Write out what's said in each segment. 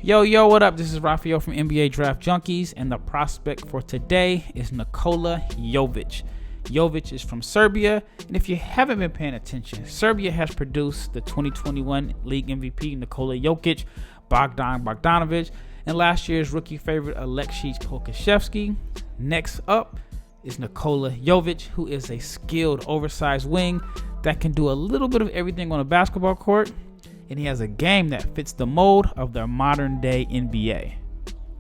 Yo, what up? This is Rafael from NBA Draft Junkies, and the prospect for today is Nikola Jovic. Jovic is from Serbia, and if you haven't been paying attention, Serbia has produced the 2021 League MVP Nikola Jokic, Bogdan Bogdanovic, and last year's rookie favorite Aleksej Pokusevski. Next up is Nikola Jovic, who is a skilled oversized wing that can do a little bit of everything on a basketball court, and he has a game that fits the mold of their modern day NBA.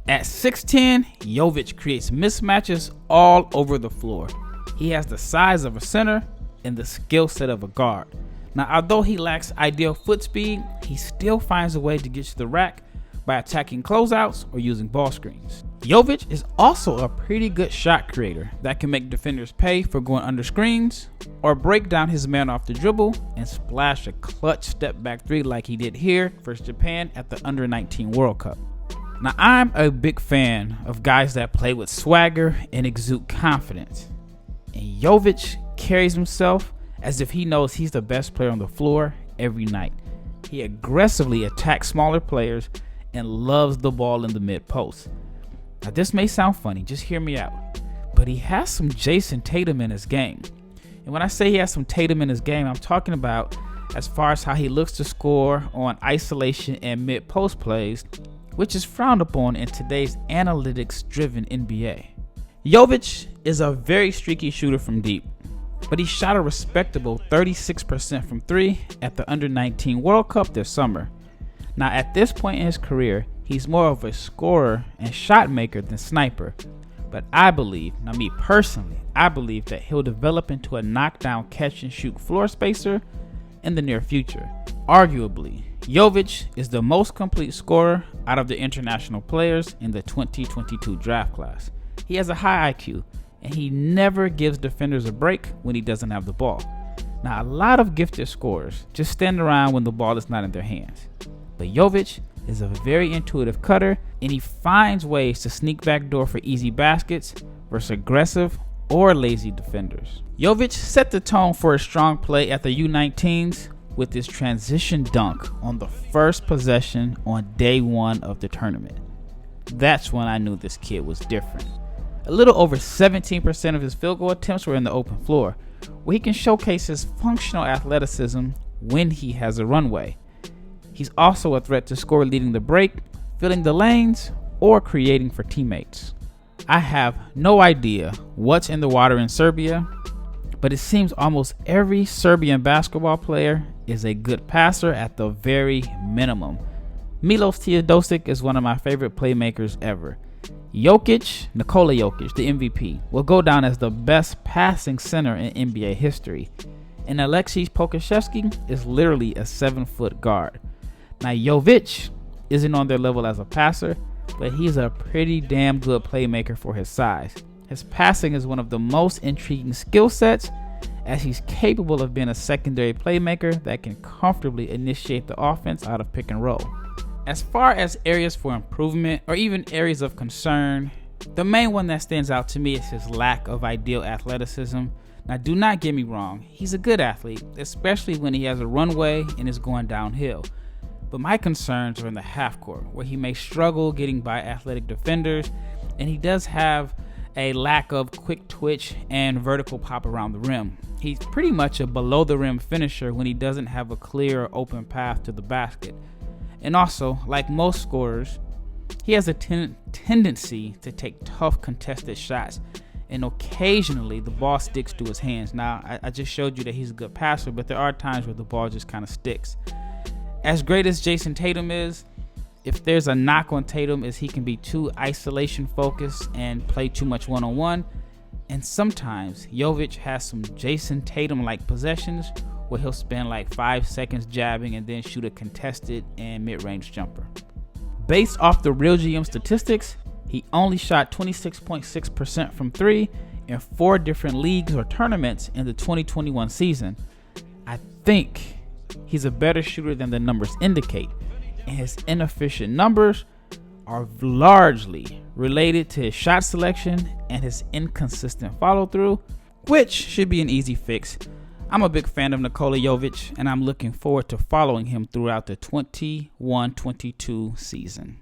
At 6'10", Jovic creates mismatches all over the floor. He has the size of a center and the skill set of a guard. Now, although he lacks ideal foot speed, he still finds a way to get to the rack by attacking closeouts or using ball screens. Jovic is also a pretty good shot creator that can make defenders pay for going under screens or break down his man off the dribble and splash a clutch step back three like he did here versus Japan at the Under-19 World Cup. Now, I'm a big fan of guys that play with swagger and exude confidence. And Jovic carries himself as if he knows he's the best player on the floor every night. He aggressively attacks smaller players and loves the ball in the mid-post. Now, this may sound funny, just hear me out, but he has some Jayson Tatum in his game. And when I say he has some Tatum in his game, I'm talking about as far as how he looks to score on isolation and mid-post plays, which is frowned upon in today's analytics-driven NBA. Jovic is a very streaky shooter from deep, but he shot a respectable 36% from three at the Under-19 World Cup this summer. Now, at this point in his career, he's more of a scorer and shot maker than sniper. But I believe that he'll develop into a knockdown catch and shoot floor spacer in the near future. Arguably, Jovic is the most complete scorer out of the international players in the 2022 draft class. He has a high IQ, and he never gives defenders a break when he doesn't have the ball. Now, a lot of gifted scorers just stand around when the ball is not in their hands. But Jovic is a very intuitive cutter, and he finds ways to sneak backdoor for easy baskets versus aggressive or lazy defenders. Jovic set the tone for a strong play at the U19s with his transition dunk on the first possession on day one of the tournament. That's when I knew this kid was different. A little over 17% of his field goal attempts were in the open floor, where he can showcase his functional athleticism when he has a runway. He's also a threat to score leading the break, filling the lanes, or creating for teammates. I have no idea what's in the water in Serbia, but it seems almost every Serbian basketball player is a good passer at the very minimum. Milos Teodosic is one of my favorite playmakers ever. Nikola Jokic, the MVP, will go down as the best passing center in NBA history. And Aleksej Pokusevski is literally a 7-foot guard. Now, Jovic isn't on their level as a passer, but he's a pretty damn good playmaker for his size. His passing is one of the most intriguing skill sets, as he's capable of being a secondary playmaker that can comfortably initiate the offense out of pick and roll. As far as areas for improvement or even areas of concern, the main one that stands out to me is his lack of ideal athleticism. Now, do not get me wrong, he's a good athlete, especially when he has a runway and is going downhill. But my concerns are in the half court, where he may struggle getting by athletic defenders, and he does have a lack of quick twitch and vertical pop around the rim. He's pretty much a below the rim finisher when he doesn't have a clear open path to the basket. And also, like most scorers, he has a tendency to take tough contested shots, and occasionally the ball sticks to his hands. Now, I just showed you that he's a good passer, but there are times where the ball just kind of sticks. As great as Jayson Tatum is, if there's a knock on Tatum is he can be too isolation focused and play too much one-on-one. And sometimes Jovic has some Jayson Tatum-like possessions where he'll spend like 5 seconds jabbing and then shoot a contested and mid-range jumper. Based off the Real GM statistics, he only shot 26.6% from three in 4 different leagues or tournaments in the 2021 season. I think he's a better shooter than the numbers indicate, and his inefficient numbers are largely related to his shot selection and his inconsistent follow-through, which should be an easy fix. I'm a big fan of Nikola Jovic, and I'm looking forward to following him throughout the 21-22 season.